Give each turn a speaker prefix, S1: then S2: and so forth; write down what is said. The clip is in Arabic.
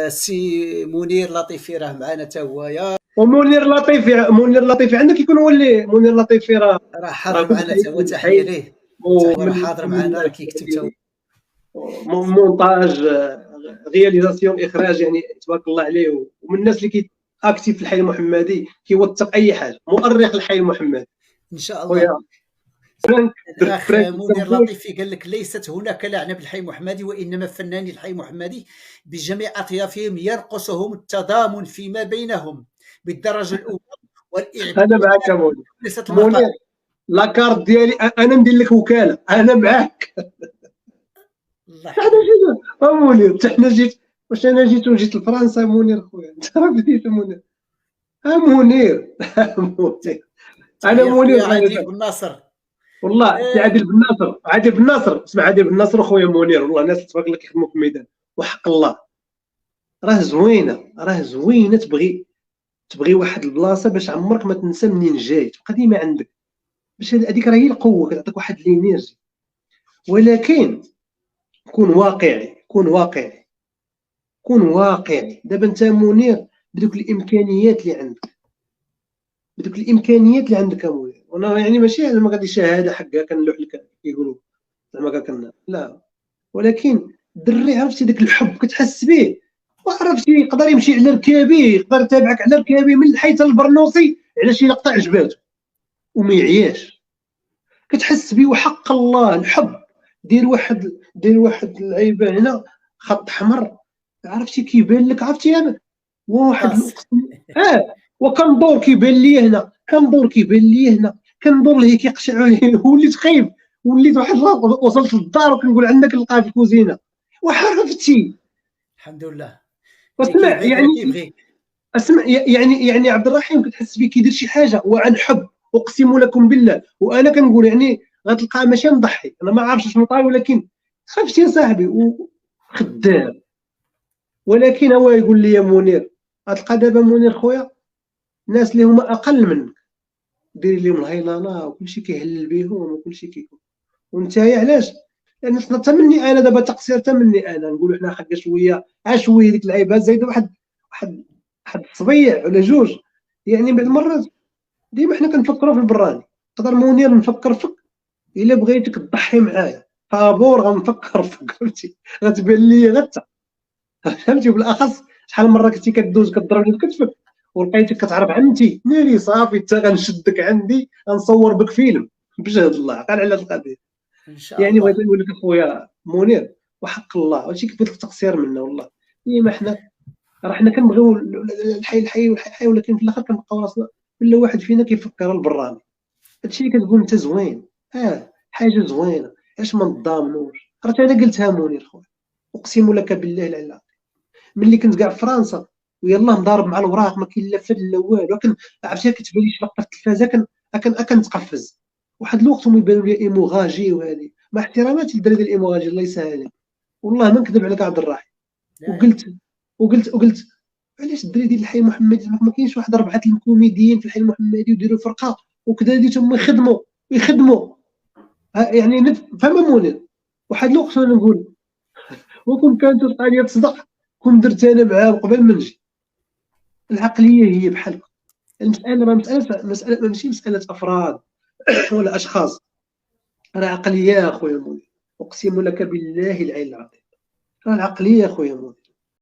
S1: سي منير لطيفي راه معنا تا هو.
S2: ومنير لطيفي عندك يكون هو اللي منير لطيفي
S1: راه
S2: راه
S1: حاضر
S2: كنت
S1: معنا تا هو، تحيه
S2: حي
S1: ليه. تا هو راه
S2: ومن
S1: حاضر معنا، راه كيكتب تا هو.
S2: مونتاج، رياليزاسيون، اخراج، يعني تبارك الله عليه، ومن الناس اللي اكتيف في الحي المحمدي، كيوثق اي حاجه، مؤرخ الحي المحمدي
S1: ان شاء الله.
S2: خويا فرانك. درت
S1: الاخ
S2: فرانك
S1: منير
S2: اسطنبول.
S1: لطيفي قال لك ليست هناك لعنه بالحي المحمدي، وانما فناني الحي المحمدي بجميع اطيافهم ينقصهم التضامن فيما بينهم بالدرجه الاولى،
S2: انا
S1: والاعجاب
S2: معك يا منير.
S1: ليست المطالب.
S2: منير لاكارت ديالي، انا ندير لك وكاله، انا معاك.
S1: الله
S2: حنا
S1: يحفظك.
S2: جينا منير، حتى حنا واش انا جيت لفرنسا منير خويا، انت راه بديت منير. منير. منير. انا
S1: تحيه
S2: منير
S1: خويا
S2: بغيت.
S1: عادل بن ناصر.
S2: والله سي
S1: آه،
S2: عادل بن ناصر، اسمع، عادل بن ناصر وخويا منير، والله ناس تبارك الله كيخدموا في الميدان، وحق الله راه زوينه تبغي واحد البلاصه باش عمرك ما تنسى منين جاي، تبقى ديما عندك، باش هذيك راه هي القوه، كتعطيك واحد لينيرجي. ولكن كون واقعي. دابا انت منير بدوك الامكانيات اللي عندك يا منير، وانا يعني ماشي زعما غادي شهاده حقها كنلوح لك كيقولوا زعما كنا لا، ولكن الدري عرفتي داك الحب كتحس به، وعرفتي يقدر يمشي على ركابيه، يقدر يتابعك على ركابيه من حيث البرنوسي على شي لقطه عجباتو وما يعياش، كتحس به. وحق الله الحب، دير واحد اللعيبه هنا، خط احمر، عرفتي كيبان لك، عرفتي انا واحد
S1: باص.
S2: الاقسم. وكندور كيبان لي هنا، كندور ليه كيقشع عليه. وليت خايف، وليت واحد وصلت للدار وكنقول عندك نلقاه في الكوزينه، وعرفتي.
S1: الحمد لله. اللي
S2: اسمع
S1: كيبغيك راه
S2: يعني،
S1: كيبغيك.
S2: يعني عبد الرحيم كتحس به كيدير شي حاجه وعن حب، اقسم لكم بالله. وانا كنقول يعني غتلقاه ماشي مضحي، انا ما عارفش شنو طاي، ولكن خفتي يا صاحبي وخدام. ولكن هو يقول لي يا منير، غتلقى دابا منير خويا ناس اللي هما اقل منك، دير لهم الهيلانه وكلشي كيهلل بهم وكلشي كيكون. وانت علاش؟ لان حنا تمني انا دابا تقصير، تمني انا نقولوا حنا حق شويه ديك اللعيبه زايده واحد واحد الصبيع ولا جوج. يعني بعض المرات ديما حنا كنفكروا في البراني، نقدر منير نفكر فيك الا بغيتك تضحي معايا طابور غنفكر فيك، فهمتي؟ غتبان لي غتا، فهمتي؟ بالاخص شحال من مره كنتي كدوز كضربني بكتفك ولقيتك كتعرف عمتي، ناري صافي حتى غنشدك عندي غنصور بك فيلم بجهد الله، قال على القضيه.
S1: ان شاء
S2: يعني بغيت
S1: الله.
S2: نقول لك اخويا منير، وحق الله هادشي كيف لك تقصير منا والله. ديما حنا كنبغيو الحي، ولكن في الاخر كنبقاو راسنا كل واحد فينا كيفكر البراني. هادشي اللي كتقول انت زوين، حاجه زوينه، علاش ما نضامنوش؟ عرفتي انا قلتها منير خويا، اقسم لك بالله العلي، ملي كنت كاع في فرنسا ويلاه مضارب مع الوراق، ما كاين لا فل لا والو، عرفتي كتبان لي شي لقطه في التلفازه كنتقفز. واحد الوقت هما يبانوا لي ايموغاجي، وهذه مع احتراماتي للدراري ديال الايموغاجي الله يسهل، والله ما نكذب عليك عبد الرحيم.
S1: لا لا.
S2: وقلت علاش الدراري ديال الحي المحمدي ما كاينش واحد 4 الكوميديين في الحي المحمدي ويديروا فرقه وكذا ديتهم يخدموا يعني فما منير. واحد الوقت انا نقول وكون كانت القضيه تصدق كون درت انا معاهم قبل ما نجي. العقليه هي بحالكم، المساله ما مساله ماشي مساله افراد ولا اشخاص، راه عقليه يا خويا منير، اقسم لك بالله العلي العظيم، راه العقليه يا خويا منير.